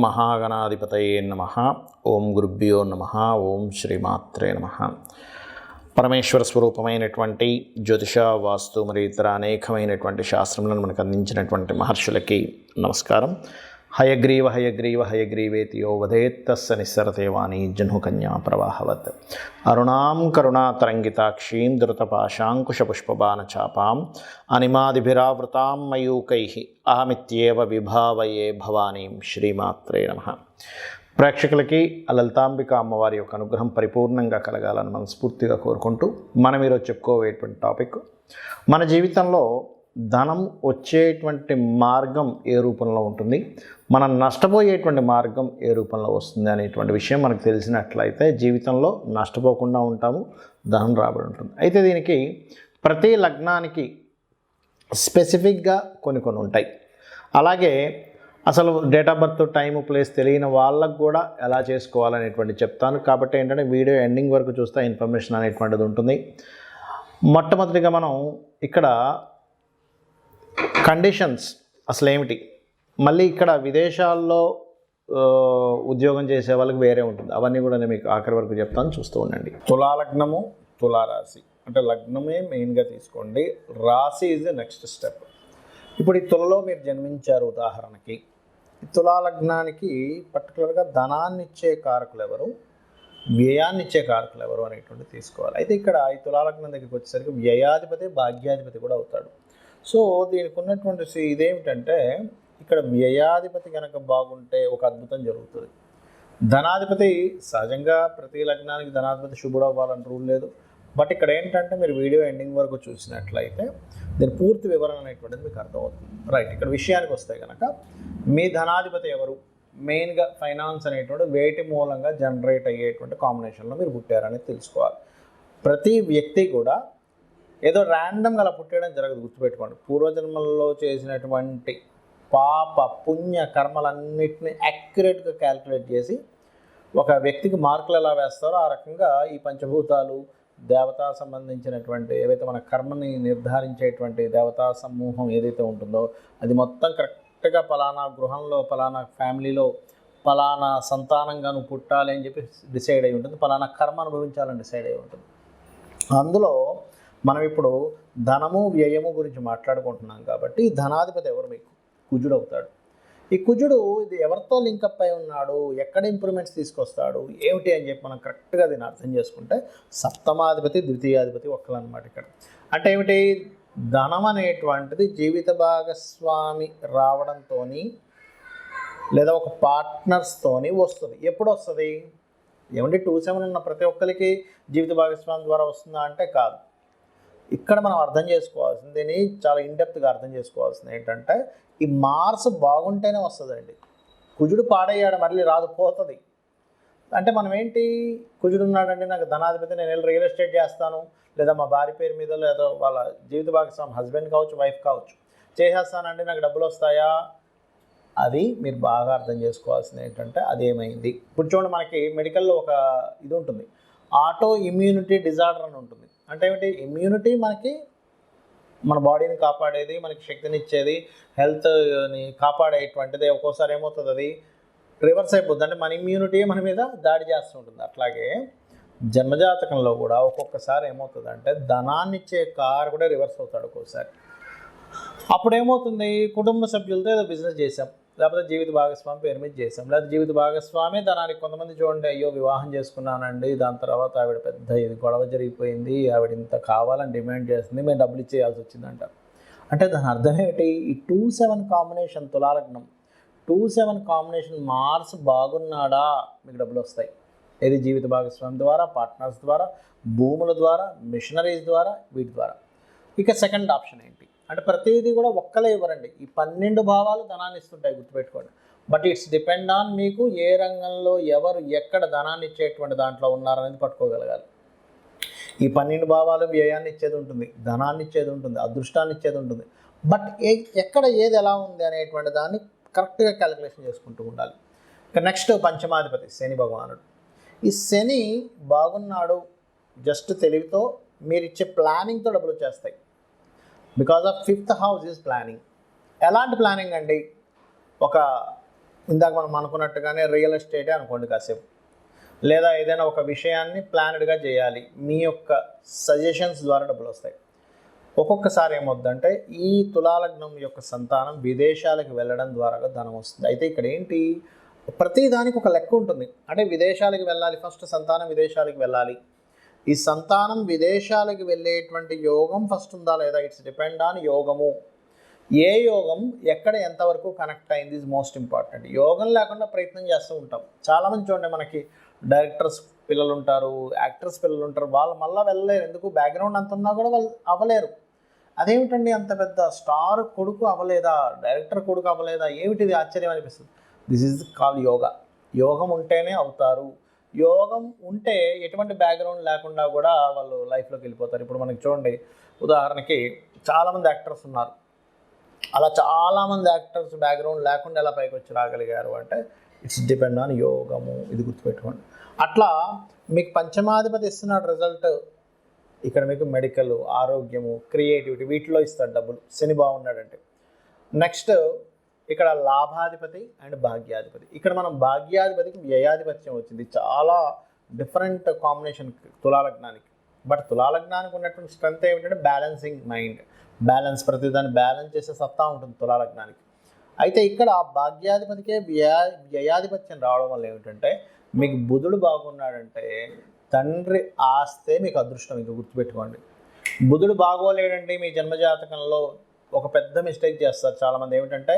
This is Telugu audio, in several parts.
మహాగణాధిపతయే నమః. ఓం గురుభ్యో నమః. ఓం శ్రీమాత్రే నమః. పరమేశ్వర స్వరూపమైనటువంటి జ్యోతిష, వాస్తు మరియు ఇతర అనేకమైనటువంటి శాస్త్రములను మనకు అందించినటువంటి మహర్షులకి నమస్కారం. హయగ్రీవ హయగ్రీవ హయగ్రీవేతి యో వదేత్తస్స నిస్సరతే వాణి జహ్నుకన్యా ప్రవాహవత్. అరుణాం కరుణాతరంగితాక్షీం ధృతపాశాంకుశపుష్పబాణచాపాం అనిమాదిభిరావృతాం మయూకైః అహమిత్యేవ విభావయే భవానీం. శ్రీమాత్రే నమః. ప్రేక్షకులకి లలితాంబిక అమ్మవారి యొక్క అనుగ్రహం పరిపూర్ణంగా కలగాలని మనస్ఫూర్తిగా కోరుకుంటూ మనం ఈరోజు చెప్పుకోవేటువంటి టాపిక్, మన జీవితంలో ధనం వచ్చేటువంటి మార్గం ఏ రూపంలో ఉంటుంది, మనం నష్టపోయేటువంటి మార్గం ఏ రూపంలో వస్తుంది అనేటువంటి విషయం మనకు తెలిసినట్లయితే జీవితంలో నష్టపోకుండా ఉంటాము, ధనం రాబడి ఉంటుంది. అయితే దీనికి ప్రతి లగ్నానికి స్పెసిఫిక్గా కొన్ని ఉంటాయి. అలాగే అసలు date of birth, time, place తెలియని వాళ్ళకు కూడా ఎలా చేసుకోవాలనేటువంటి చెప్తాను. కాబట్టి ఏంటంటే వీడియో ఎండింగ్ వరకు చూస్తే ఇన్ఫర్మేషన్ అనేటువంటిది ఉంటుంది. మొట్టమొదటిగా మనం ఇక్కడ కండిషన్స్ అసలు ఏమిటి, మళ్ళీ ఇక్కడ విదేశాల్లో ఉద్యోగం చేసే వాళ్ళకి వేరే ఉంటుంది, అవన్నీ కూడా నేను మీకు ఆఖరి వరకు చెప్తాను, చూస్తూ ఉండండి. తులాలగ్నము, తులారాశి అంటే లగ్నమే మెయిన్గా తీసుకోండి, రాశి ఈజ్ ద నెక్స్ట్ స్టెప్. ఇప్పుడు ఈ తులలో మీరు జన్మించారు ఉదాహరణకి, ఈ తులాలగ్నానికి పర్టికులర్గా ధనాన్ని ఇచ్చే కారకులు ఎవరు, వ్యయాన్ని ఇచ్చే కారకులు ఎవరు అనేటువంటి తీసుకోవాలి. అయితే ఇక్కడ ఈ తులాలగ్నం దగ్గరికి వచ్చేసరికి వ్యయాధిపతి భాగ్యాధిపతి కూడా అవుతాడు. సో దీనికి ఉన్నటువంటి ఇదేమిటంటే ఇక్కడ వ్యయాధిపతి కనుక బాగుంటే ఒక అద్భుతం జరుగుతుంది. ధనాధిపతి సహజంగా ప్రతి లగ్నానికి ధనాధిపతి శుభుడు అవ్వాలని రూల్ లేదు. బట్ ఇక్కడ ఏంటంటే మీరు వీడియో ఎండింగ్ వరకు చూసినట్లయితే దీని పూర్తి వివరణ అనేటువంటిది మీకు అర్థమవుతుంది. రైట్, ఇక్కడ విషయానికి వస్తే కనుక మీ ధనాధిపతి ఎవరు, మెయిన్గా ఫైనాన్స్ అనేటువంటి వేటి మూలంగా జనరేట్ అయ్యేటువంటి కాంబినేషన్లో మీరు పుట్టారనేది తెలుసుకోవాలి. ప్రతి వ్యక్తి కూడా ఏదో ర్యాండమ్గా అలా పుట్టేయడం జరగదు, గుర్తుపెట్టుకోండి. పూర్వజన్మల్లో చేసినటువంటి పాప పుణ్య కర్మలన్నింటినీ యాక్యురేట్గా క్యాల్కులేట్ చేసి ఒక వ్యక్తికి మార్కులు ఎలా వేస్తారో ఆ రకంగా ఈ పంచభూతాలు, దేవతా సంబంధించినటువంటి ఏవైతే మన కర్మని నిర్ధారించేటువంటి దేవతా సమూహం ఏదైతే ఉంటుందో అది మొత్తం కరెక్ట్గా పలానా గృహంలో, పలానా ఫ్యామిలీలో, పలానా సంతానంగా నువ్వు పుట్టాలి అని చెప్పి డిసైడ్ అయి ఉంటుంది, పలానా కర్మ అనుభవించాలని డిసైడ్ అయి ఉంటుంది. అందులో మనం ఇప్పుడు ధనము వ్యయము గురించి మాట్లాడుకుంటున్నాం కాబట్టి ధనాధిపతి ఎవరు, మీకు కుజుడు అవుతాడు. ఈ కుజుడు ఇది ఎవరితో లింకప్ అయి ఉన్నాడు, ఎక్కడ ఇంప్రూవ్మెంట్స్ తీసుకొస్తాడు ఏమిటి అని చెప్పి మనం కరెక్ట్గా దీన్ని అర్థం చేసుకుంటే సప్తమాధిపతి ద్వితీయాధిపతి ఒక్కలన్నమాట. ఇక్కడ అంటే ఏమిటి, ధనం అనేటువంటిది జీవిత భాగస్వామి రావడంతో లేదా ఒక పార్ట్నర్స్తోని వస్తుంది. ఎప్పుడు వస్తుంది ఏమంటే 27 ఉన్న ప్రతి ఒక్కరికి జీవిత భాగస్వామి ద్వారా వస్తుందా అంటే కాదు. ఇక్కడ మనం అర్థం చేసుకోవాల్సింది, దీన్ని చాలా ఇన్డెప్త్గా అర్థం చేసుకోవాల్సింది ఏంటంటే ఈ మార్స్ బాగుంటేనే వస్తుందండి. కుజుడు పాడయ్యాడు మళ్ళీ రాదు, పోతుంది. అంటే మనం ఏంటి, కుజుడు ఉన్నాడండి నాకు ధనాధిపతి, నేను వెళ్ళి రియల్ ఎస్టేట్ చేస్తాను, లేదా మా భార్య పేరు మీద లేదా వాళ్ళ జీవిత భాగస్వామి హస్బెండ్ కావచ్చు, వైఫ్ కావచ్చు, చేసేస్తానండి నాకు డబ్బులు వస్తాయా, అది మీరు బాగా అర్థం చేసుకోవాల్సింది ఏంటంటే అదేమైంది. ఇప్పుడు చూడండి, మనకి మెడికల్లో ఒక ఇది ఉంటుంది, ఆటో ఇమ్యూనిటీ డిజార్డర్ అని ఉంటుంది. అంటే ఏమిటి, ఇమ్యూనిటీ మనకి మన బాడీని కాపాడేది, మనకి శక్తిని ఇచ్చేది, హెల్త్ని కాపాడేటువంటిది. ఒక్కోసారి ఏమవుతుంది, అది రివర్స్ అయిపోతుంది, అంటే మన ఇమ్యూనిటీ మన మీద దాడి చేస్తుంటుంది. అట్లాగే జన్మజాతకంలో కూడా ఒక్కొక్కసారి ఏమవుతుంది అంటే ధనాన్ని ఇచ్చే కారు కూడా రివర్స్ అవుతాడు ఒక్కోసారి. అప్పుడు ఏమవుతుంది, కుటుంబ సభ్యులతో ఏదో బిజినెస్ చేసాం, లేకపోతే జీవిత భాగస్వామి పేరు మీద చేసాం, లేకపోతే జీవిత భాగస్వామి ధనానికి. కొంతమంది చూడండి, అయ్యో వివాహం చేసుకున్నానండి, దాని తర్వాత ఆవిడ పెద్ద ఇది గొడవ జరిగిపోయింది, ఆవిడ ఇంత కావాలని డిమాండ్ చేస్తుంది, మేము డబ్బులు ఇచ్చేయాల్సి వచ్చిందంట. అంటే దాని అర్థం ఏంటి, ఈ 2-7 కాంబినేషన్ తులాలగ్నం, 2-7 కాంబినేషన్ మార్స్ బాగున్నాడా మీకు డబ్బులు వస్తాయి. ఇది జీవిత భాగస్వామి ద్వారా, పార్ట్నర్స్ ద్వారా, భూముల ద్వారా, మిషనరీస్ ద్వారా, వీటి ద్వారా. ఇక సెకండ్ ఆప్షన్ ఏంటి అంటే ప్రతిదీ కూడా ఒక్కలే ఇవ్వరండి, ఈ 12 భావాలు ధనాన్ని ఇస్తుంటాయి, గుర్తుపెట్టుకోండి. బట్ ఇట్స్ డిపెండ్ ఆన్ మీకు ఏ రంగంలో ఎవరు ఎక్కడ ధనాన్ని ఇచ్చేటువంటి దాంట్లో ఉన్నారనేది పట్టుకోగలగాలి. ఈ 12 భావాలు వ్యయాన్ని ఇచ్చేది ఉంటుంది, ధనాన్ని ఇచ్చేది ఉంటుంది, అదృష్టాన్ని ఇచ్చేది ఉంటుంది. బట్ ఎక్కడ ఏది ఎలా ఉంది అనేటువంటి దాన్ని కరెక్ట్గా క్యాలిక్యులేషన్ చేసుకుంటూ ఉండాలి. ఇక నెక్స్ట్ పంచమాధిపతి శని భగవానుడు. ఈ శని బాగున్నాడు, జస్ట్ తెలివితో మీరు ఇచ్చే ప్లానింగ్తో డబ్బులు వచ్చేస్తాయి. Because of 5th house is planning. ఎలాంటి ప్లానింగ్ అండి, ఒక ఇందాక మనం అనుకున్నట్టుగానే రియల్ ఎస్టేటే అనుకోండి కాసేపు, లేదా ఏదైనా ఒక విషయాన్ని ప్లానెడ్గా చేయాలి, మీ యొక్క సజెషన్స్ ద్వారా డబ్బులు వస్తాయి. ఒక్కొక్కసారి ఏమవుద్దంటే ఈ తులాలగ్నం యొక్క సంతానం విదేశాలకు వెళ్ళడం ద్వారా ధనం వస్తుంది. అయితే ఇక్కడ ఏంటి, ప్రతి దానికి ఒక లెక్క ఉంటుంది. అంటే విదేశాలకు వెళ్ళాలి, ఫస్ట్ సంతానం విదేశాలకు వెళ్ళాలి. ఈ సంతానం విదేశాలకు వెళ్ళేటువంటి యోగం ఫస్ట్ ఉందా లేదా, ఇట్స్ డిపెండ్ ఆన్ యోగము. ఏ యోగం ఎక్కడ ఎంతవరకు కనెక్ట్ అయింది ఇస్ మోస్ట్ ఇంపార్టెంట్. యోగం లేకుండా ప్రయత్నం చేస్తూ ఉంటాం. చాలామంది చూడండి, మనకి డైరెక్టర్స్ పిల్లలు ఉంటారు, యాక్టర్స్ పిల్లలు ఉంటారు, వాళ్ళు మళ్ళీ వెళ్ళలేరు. ఎందుకు, బ్యాక్గ్రౌండ్ అంత ఉన్నా కూడా వాళ్ళు అవ్వలేరు. అదేమిటండి అంత పెద్ద స్టార్ కొడుకు అవ్వలేదా, డైరెక్టర్ కొడుకు అవ్వలేదా, ఏమిటిది ఆశ్చర్యం అనిపిస్తుంది. This is call yoga. యోగం ఉంటేనే అవుతారు. యోగం ఉంటే ఎటువంటి బ్యాక్గ్రౌండ్ లేకుండా కూడా వాళ్ళు లైఫ్లోకి వెళ్ళిపోతారు. ఇప్పుడు మనకి చూడండి, ఉదాహరణకి చాలామంది యాక్టర్స్ ఉన్నారు. అలా చాలామంది యాక్టర్స్ బ్యాక్గ్రౌండ్ లేకుండా ఎలా పైకి వచ్చి రాగలిగారు అంటే ఇట్స్ డిపెండ్ ఆన్ యోగము. ఇది గుర్తుపెట్టుకోండి. అట్లా మీకు పంచమాధిపతి ఇస్తున్నాడు రిజల్ట్. ఇక్కడ మీకు మెడికల్, ఆరోగ్యము, క్రియేటివిటీ వీటిలో ఇస్తాడు డబ్బులు శని బాగున్నాడంటే. నెక్స్ట్ ఇక్కడ లాభాధిపతి అండ్ భాగ్యాధిపతి. ఇక్కడ మనం భాగ్యాధిపతికి వ్యయాధిపత్యం వచ్చింది. చాలా డిఫరెంట్ కాంబినేషన్ తులాలగ్నానికి. బట్ తులాలగ్నానికి ఉన్నటువంటి స్ట్రెంత్ ఏమిటంటే బ్యాలెన్సింగ్ మైండ్, బ్యాలెన్స్, ప్రతిదాన్ని బ్యాలెన్స్ చేసే సత్తా ఉంటుంది తులాలగ్నానికి. అయితే ఇక్కడ భాగ్యాధిపతికే వ్యయాధిపత్యం రావడం వల్ల ఏమిటంటే మీకు బుధుడు బాగున్నాడంటే తండ్రి ఆస్తే మీకు అదృష్టం. ఇంకా గుర్తుపెట్టుకోండి, బుధుడు బాగోలేడండి మీ జన్మజాతకంలో ఒక పెద్ద మిస్టేక్ చేస్తారు చాలామంది. ఏమిటంటే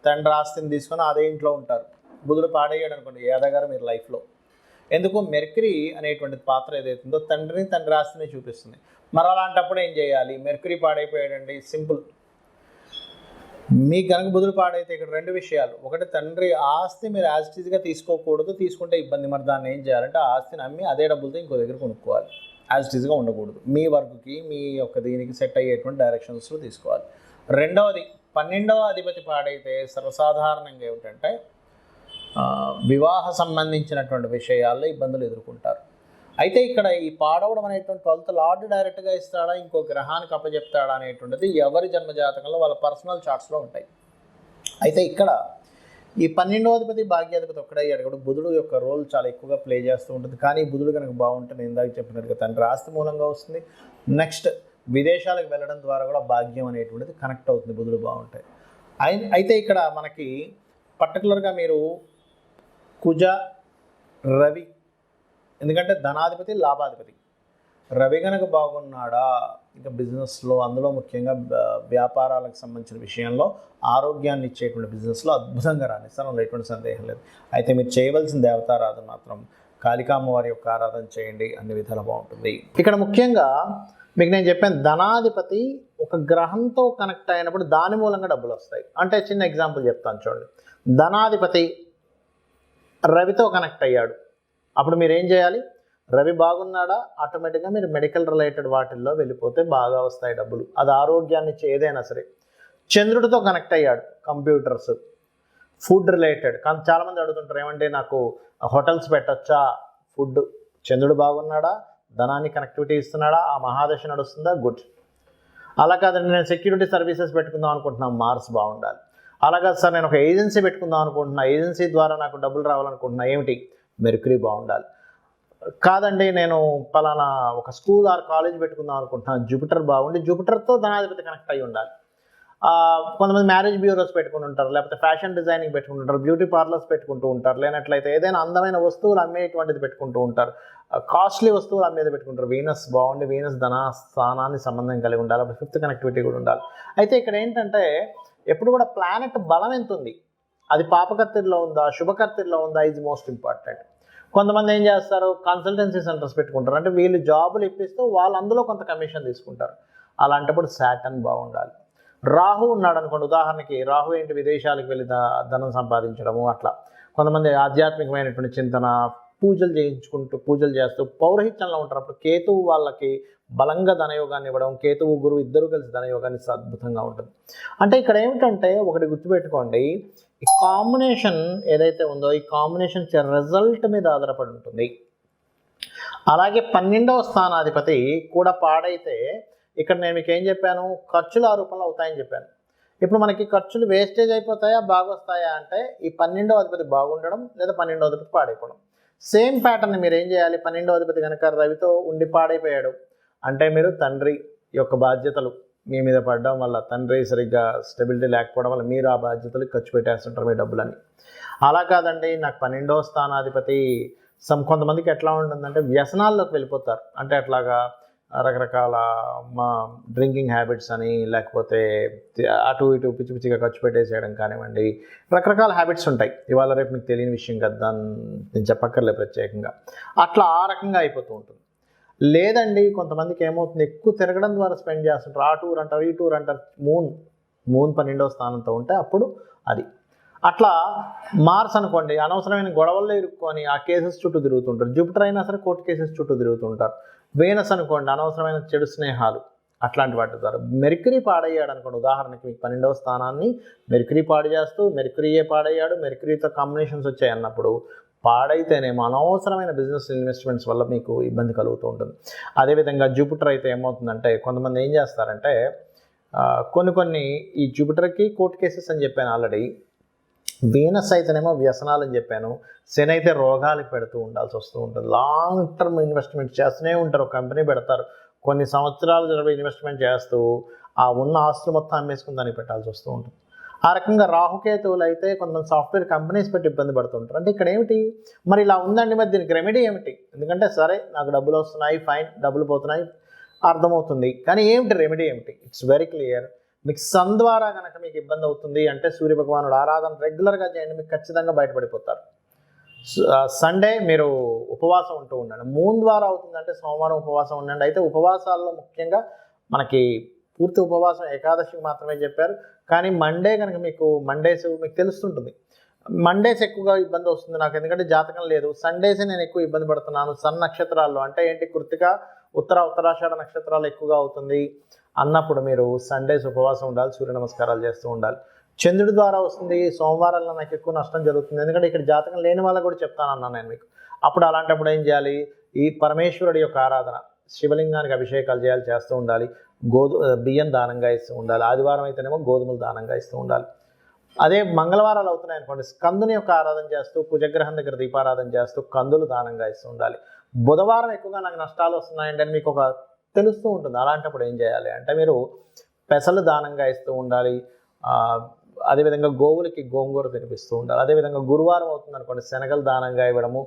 తండ్రి ఆస్తిని తీసుకొని అదే ఇంట్లో ఉంటారు. బుధుడు పాడయ్యాడు అనుకోండి, ఏదగారు మీరు లైఫ్లో. ఎందుకు, మెర్క్యూరీ అనేటువంటి పాత్ర ఏదైతుందో తండ్రి ఆస్తిని చూపిస్తుంది. మరి అలాంటప్పుడు ఏం చేయాలి, మెర్క్యూరీ పాడైపోయాడండి, సింపుల్. మీకు కనుక బుధుడు పాడైతే ఇక్కడ రెండు విషయాలు. ఒకటి, తండ్రి ఆస్తి మీరు యాజ్ ఇట్ ఈజ్గా తీసుకోకూడదు, తీసుకుంటే ఇబ్బంది. మరి దాన్ని ఏం చేయాలంటే ఆ ఆస్తిని అమ్మి అదే డబ్బులతో ఇంకో దగ్గర కొనుక్కోవాలి. యాజ్ ఇట్ ఈజ్గా ఉండకూడదు, మీ వర్క్కి మీ యొక్క దీనికి సెట్ అయ్యేటువంటి డైరెక్షన్స్లో తీసుకోవాలి. రెండవది, 12వ అధిపతి పాడైతే సర్వసాధారణంగా ఏమిటంటే వివాహ సంబంధించినటువంటి విషయాల్లో ఇబ్బందులు ఎదుర్కొంటారు. అయితే ఇక్కడ ఈ పాడవడం అనేటువంటి 12th లార్డ్ డైరెక్ట్గా ఇస్తాడా, ఇంకో గ్రహానికి అప్పచెప్తాడా అనేటువంటిది ఎవరి జన్మజాతకంలో వాళ్ళ పర్సనల్ చార్ట్స్లో ఉంటాయి. అయితే ఇక్కడ ఈ 12వ అధిపతి భాగ్యాధిపతి ఒక్కడయ్యాడు కూడా బుధుడు యొక్క రోల్ చాలా ఎక్కువగా ప్లే చేస్తూ ఉంటుంది. కానీ బుధుడు కనుక బాగుంటే నేను ఇందాక చెప్పినట్టుగా తండ్రి ఆస్తి మూలంగా వస్తుంది. నెక్స్ట్ విదేశాలకు వెళ్ళడం ద్వారా కూడా భాగ్యం అనేటువంటిది కనెక్ట్ అవుతుంది బుధుడు బాగుంటాయి. అయితే ఇక్కడ మనకి పర్టికులర్గా మీరు కుజ, రవి, ఎందుకంటే ధనాధిపతి లాభాధిపతి, రవి కనుక బాగున్నాడా ఇంకా బిజినెస్లో, అందులో ముఖ్యంగా వ్యాపారాలకు సంబంధించిన విషయంలో, ఆరోగ్యాన్ని ఇచ్చేటువంటి బిజినెస్లో అద్భుతంగా రాణిస్తారు, అందులో ఎటువంటి సందేహం లేదు. అయితే మీరు చేయవలసిన దేవతారాధన మాత్రం కాళికామ్మవారి యొక్క ఆరాధన చేయండి, అన్ని విధాలు బాగుంటుంది. ఇక్కడ ముఖ్యంగా మీకు నేను చెప్పాను, ధనాధిపతి ఒక గ్రహంతో కనెక్ట్ అయినప్పుడు దాని మూలంగా డబ్బులు వస్తాయి. అంటే చిన్న ఎగ్జాంపుల్ చెప్తాను చూడండి. ధనాధిపతి రవితో కనెక్ట్ అయ్యాడు, అప్పుడు మీరు ఏం చేయాలి, రవి బాగున్నాడా ఆటోమేటిక్గా మీరు మెడికల్ రిలేటెడ్ వాటిల్లో వెళ్ళిపోతే బాగా వస్తాయి డబ్బులు. అది ఆరోగ్యాన్ని ఇచ్చే ఏదైనా సరే. చంద్రుడితో కనెక్ట్ అయ్యాడు, కంప్యూటర్స్, ఫుడ్ రిలేటెడ్. కానీ చాలామంది అడుగుతుంటారు, ఏమంటే నాకు హోటల్స్ పెట్టచ్చా, ఫుడ్. చంద్రుడు బాగున్నాడా, ధనాన్ని కనెక్టివిటీ ఇస్తున్నాడా, ఆ మహాదశ నడుస్తుందా, గుడ్. అలా కాదండి నేను సెక్యూరిటీ సర్వీసెస్ పెట్టుకుందాం అనుకుంటున్నాను, మార్స్ బాగుండాలి. అలా కాదు సార్ నేను ఒక ఏజెన్సీ పెట్టుకుందాం అనుకుంటున్నా, ఏజెన్సీ ద్వారా నాకు డబ్బులు రావాలనుకుంటున్నా, ఏమిటి, మెర్క్యూరీ బాగుండాలి. కాదండి నేను పలానా ఒక స్కూల్ ఆర్ కాలేజ్ పెట్టుకుందాం అనుకుంటున్నాను, జూపిటర్ బాగుండి, జూపిటర్తో ధనాధిపతి కనెక్ట్ అయ్యి ఉండాలి. కొంతమంది మ్యారేజ్ బ్యూరోస్ పెట్టుకుని ఉంటారు, లేకపోతే ఫ్యాషన్ డిజైనింగ్ పెట్టుకుంటుంటారు, బ్యూటీ పార్లర్స్ పెట్టుకుంటూ ఉంటారు, లేనట్లయితే ఏదైనా అందమైన వస్తువులు అమ్మేటువంటిది పెట్టుకుంటూ ఉంటారు, కాస్ట్లీ వస్తువులు అమ్మేది పెట్టుకుంటారు. వీనస్ బాగుండి, వీనస్ ధన స్థానాన్ని సంబంధం కలిగి ఉండాలి, అప్పుడు 5th కనెక్టివిటీ కూడా ఉండాలి. అయితే ఇక్కడ ఏంటంటే ఎప్పుడు కూడా ప్లానెట్ బలం ఎంత ఉంది, అది పాపకర్తెల్లో ఉందా, శుభకర్తెల్లో ఉందా, ఈజ్ మోస్ట్ ఇంపార్టెంట్. కొంతమంది ఏం చేస్తారు, కన్సల్టెన్సీ సెంటర్స్ పెట్టుకుంటారు, అంటే వీళ్ళు జాబులు ఇప్పిస్తూ వాళ్ళు అందులో కొంత కమిషన్ తీసుకుంటారు. అలాంటప్పుడు శాటర్న్ బాగుండాలి. రాహు ఉన్నాడు అనుకోండి, ఉదాహరణకి రాహు ఏంటి, విదేశాలకు వెళ్ళి ధనం సంపాదించడము, అట్లా. కొంతమంది ఆధ్యాత్మికమైనటువంటి చింతన, పూజలు చేస్తూ పౌరహిత్యంలో ఉంటారు. అప్పుడు కేతువు వాళ్ళకి బలంగా ధనయోగాన్ని ఇవ్వడం, కేతువు గురువు ఇద్దరు కలిసి ధనయోగాన్ని అద్భుతంగా ఉంటుంది. అంటే ఇక్కడ ఏమిటంటే ఒకటి గుర్తుపెట్టుకోండి, ఈ కాంబినేషన్ ఏదైతే ఉందో ఈ కాంబినేషన్ రిజల్ట్ మీద ఆధారపడి ఉంటుంది. అలాగే 12వ స్థానాధిపతి కూడా పాడైతే ఇక్కడ నేను మీకు ఏం చెప్పాను, ఖర్చులు ఆ రూపంలో అవుతాయని చెప్పాను. ఇప్పుడు మనకి ఖర్చులు వేస్టేజ్ అయిపోతాయా బాగొస్తాయా అంటే ఈ 12వ అధిపతి బాగుండడం లేదా 12వ అధిపతి పాడైపోవడం. సేమ్ ప్యాటర్న్ మీరు ఏం చేయాలి, 12వ అధిపతి కనుక రవితో ఉండి పాడైపోయాడు అంటే మీరు తండ్రి యొక్క బాధ్యతలు మీ మీద పడడం వల్ల, తండ్రి సరిగ్గా స్టెబిలిటీ లేకపోవడం వల్ల మీరు ఆ బాధ్యతలు ఖర్చు పెట్టేస్తుంటారు మీ డబ్బులని. అలా కాదండి, నాకు 12వ స్థానాధిపతి కొంతమందికి ఎట్లా ఉంటుందంటే వ్యసనాల్లోకి వెళ్ళిపోతారు. అంటే అట్లాగా రకరకాల డ్రింకింగ్ హ్యాబిట్స్ అని, లేకపోతే అటు ఇటు పిచ్చి పిచ్చిగా ఖర్చు పెట్టేసేయడం కానివ్వండి, రకరకాల హ్యాబిట్స్ ఉంటాయి. ఇవాళ రేపు మీకు తెలియని విషయం కదా, దాన్ని నేను చెప్పక్కర్లేదు ప్రత్యేకంగా. అట్లా ఆ రకంగా అయిపోతూ ఉంటుంది. లేదండి, కొంతమందికి ఏమవుతుంది, ఎక్కువ తిరగడం ద్వారా స్పెండ్ చేస్తుంటారు. ఆ టూర్ అంటారు, ఈ టూర్ అంటారు. మూన్ 12వ స్థానంతో ఉంటే అప్పుడు అది. అట్లా మార్స్ అనుకోండి, అనవసరమైన గొడవల్లో ఇరుక్కొని ఆ కేసెస్ చుట్టూ తిరుగుతుంటారు. జూపిటర్ అయినా సరే కోర్టు కేసెస్ చుట్టూ తిరుగుతుంటారు. వేనస్ అనుకోండి, అనవసరమైన చెడు స్నేహాలు, అట్లాంటి వాటి ద్వారా. మెర్క్యూరీ పాడయ్యాడు అనుకోండి, ఉదాహరణకి మీకు 12వ స్థానాన్ని మెర్క్యూరీ పాడు చేస్తూ, మెర్క్యూరీయే పాడయ్యాడు, మెర్క్యూరీతో కాంబినేషన్స్ వచ్చాయి అన్నప్పుడు పాడైతేనేమో అనవసరమైన బిజినెస్ ఇన్వెస్ట్మెంట్స్ వల్ల మీకు ఇబ్బంది కలుగుతూ ఉంటుంది. అదేవిధంగా జూపిటర్ అయితే ఏమవుతుందంటే, కొంతమంది ఏం చేస్తారంటే కొన్ని ఈ జూపిటర్కి కోర్టు కేసెస్ అని చెప్పాను ఆల్రెడీ, వీనస్ అయితేనేమో వ్యసనాలు అని చెప్పాను, శని అయితే రోగాలకు పెడుతూ ఉండాల్సి వస్తూ ఉంటుంది. లాంగ్ టర్మ్ ఇన్వెస్ట్మెంట్ చేస్తూనే ఉంటారు, ఒక కంపెనీ పెడతారు, కొన్ని సంవత్సరాలు ఇన్వెస్ట్మెంట్ చేస్తూ ఆ ఉన్న ఆస్తులు మొత్తం అమ్మేసుకుని దానికి పెట్టాల్సి వస్తూ ఉంటుంది. ఆ రకంగా రాహుకేతువులు అయితే కొంతమంది సాఫ్ట్వేర్ కంపెనీస్ పెట్టి ఇబ్బంది పడుతుంటారు. అంటే ఇక్కడ ఏమిటి, మరి ఇలా ఉందండి, మరి దీనికి రెమెడీ ఏమిటి? ఎందుకంటే సరే నాకు డబ్బులు వస్తున్నాయి, ఫైన్, డబ్బులు పోతున్నాయి, అర్థమవుతుంది, కానీ ఏమిటి రెమెడీ ఏమిటి? It's very clear. మీకు సన్ ద్వారా కనుక మీకు ఇబ్బంది అవుతుంది అంటే సూర్య భగవానుడు ఆరాధన రెగ్యులర్గా చేయండి, మీకు ఖచ్చితంగా బయటపడిపోతారు. సండే మీరు ఉపవాసం ఉంటూ ఉండండి. మూన్ ద్వారా అవుతుందంటే సోమవారం ఉపవాసం ఉండండి. అయితే ఉపవాసాల్లో ముఖ్యంగా మనకి పూర్తి ఉపవాసం ఏకాదశికి మాత్రమే చెప్పారు, కానీ మండే కనుక మండేస్ మీకు తెలుస్తుంటుంది. మండేస్ ఎక్కువగా ఇబ్బంది వస్తుంది నాకు, ఎందుకంటే జాతకం లేదు. సండేసే నేను ఎక్కువ ఇబ్బంది పడుతున్నాను. సన్ నక్షత్రాల్లో అంటే ఏంటి, కృత్తిక, ఉత్తరాషాఢ నక్షత్రాలు ఎక్కువగా అవుతుంది అన్నప్పుడు మీరు సండేస్ ఉపవాసం ఉండాలి, సూర్య నమస్కారాలు చేస్తూ ఉండాలి. చంద్రుడి ద్వారా వస్తుంది, సోమవారాల్లో నాకు ఎక్కువ నష్టం జరుగుతుంది, ఎందుకంటే ఇక్కడ జాతకం లేని వాళ్ళకు కూడా చెప్తానన్నాను నేను మీకు. అప్పుడు అలాంటప్పుడు ఏం చేయాలి, ఈ పరమేశ్వరుడి యొక్క ఆరాధన, శివలింగానికి అభిషేకాలు చేస్తూ ఉండాలి, బియ్యం దానంగా ఇస్తూ ఉండాలి. ఆదివారం అయితేనేమో గోధుమలు దానంగా ఇస్తూ ఉండాలి. అదే మంగళవారాలు అవుతున్నాయి అనుకోండి, స్కందుని యొక్క ఆరాధన చేస్తూ, కుజగ్రహం దగ్గర దీపారాధన చేస్తూ కందులు దానంగా ఇస్తూ ఉండాలి. బుధవారం ఎక్కువగా నాకు నష్టాలు వస్తున్నాయండి అని మీకు ఒక తెలుస్తూ ఉంటుంది. అలాంటప్పుడు ఏం చేయాలి అంటే మీరు పెసలు దానంగా ఇస్తూ ఉండాలి. అదేవిధంగా గోవులకి గోంగూర తినిపిస్తూ ఉండాలి. అదేవిధంగా గురువారం అవుతుంది అనుకోండి, శనగలు దానంగా ఇవ్వడము,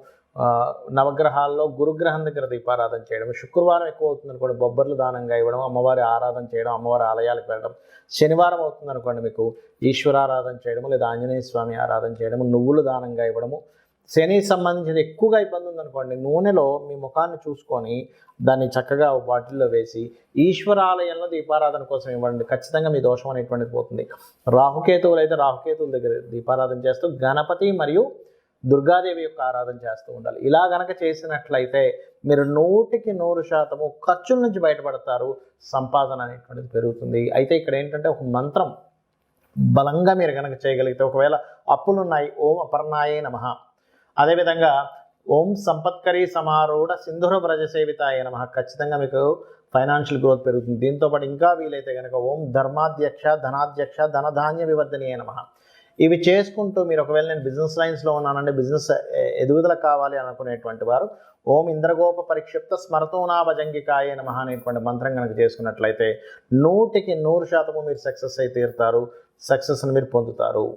నవగ్రహాల్లో గురుగ్రహం దగ్గర దీపారాధన చేయడం. శుక్రవారం ఎక్కువ అవుతుంది అనుకోండి, బొబ్బర్లు దానంగా ఇవ్వడం, అమ్మవారి ఆరాధన చేయడం, అమ్మవారి ఆలయాలకు వెళ్ళడం. శనివారం అవుతుంది అనుకోండి, మీకు ఈశ్వరారాధన చేయడము లేదా ఆంజనేయ స్వామి ఆరాధన చేయడము, నువ్వులు దానంగా ఇవ్వడము. శనికి సంబంధించిన ఎక్కువగా ఇబ్బంది ఉందనుకోండి, నూనెలో మీ ముఖాన్ని చూసుకొని దాన్ని చక్కగా బాటిల్లో వేసి ఈశ్వరాలయంలో దీపారాధన కోసం ఇవ్వండి. ఖచ్చితంగా మీ దోషం అనేటువంటిది పోతుంది. రాహుకేతువులు అయితే రాహుకేతువుల దగ్గర దీపారాధన చేస్తూ గణపతి మరియు దుర్గాదేవి యొక్క ఆరాధన చేస్తూ ఉండాలి. ఇలా గనక చేసినట్లయితే మీరు 100% ఖర్చుల నుంచి బయటపడతారు, సంపాదన అనేటువంటిది పెరుగుతుంది. అయితే ఇక్కడ ఏంటంటే ఒక మంత్రం బలంగా మీరు కనుక చేయగలిగితే, ఒకవేళ అప్పులున్నాయి, ఓం అపర్ణాయే నమః, అదేవిధంగా ఓం సంపత్కరీ సమారూఢ సింధుర వ్రజ సేవితాయ నమః, ఖచ్చితంగా మీకు ఫైనాన్షియల్ గ్రోత్ పెరుగుతుంది. దీంతోపాటు ఇంకా వీలైతే కనుక ఓం ధర్మాధ్యక్ష ధనాధ్యక్ష ధనధాన్య వివర్ధనీయ నమః, ఇవి చేసుకుంటూ మీరు ఒకవేళ నేను బిజినెస్ లైన్స్లో ఉన్నానంటే, బిజినెస్ ఎదుగుదల కావాలి అనుకునేటువంటి వారు ఓం ఇంద్రగోప పరిక్షిప్త స్మరతోనా భజంగికాయ నమః అనేటువంటి మంత్రం కనుక చేసుకున్నట్లయితే 100% మీరు సక్సెస్ అయి తీరుతారు, సక్సెస్ని మీరు పొందుతారు.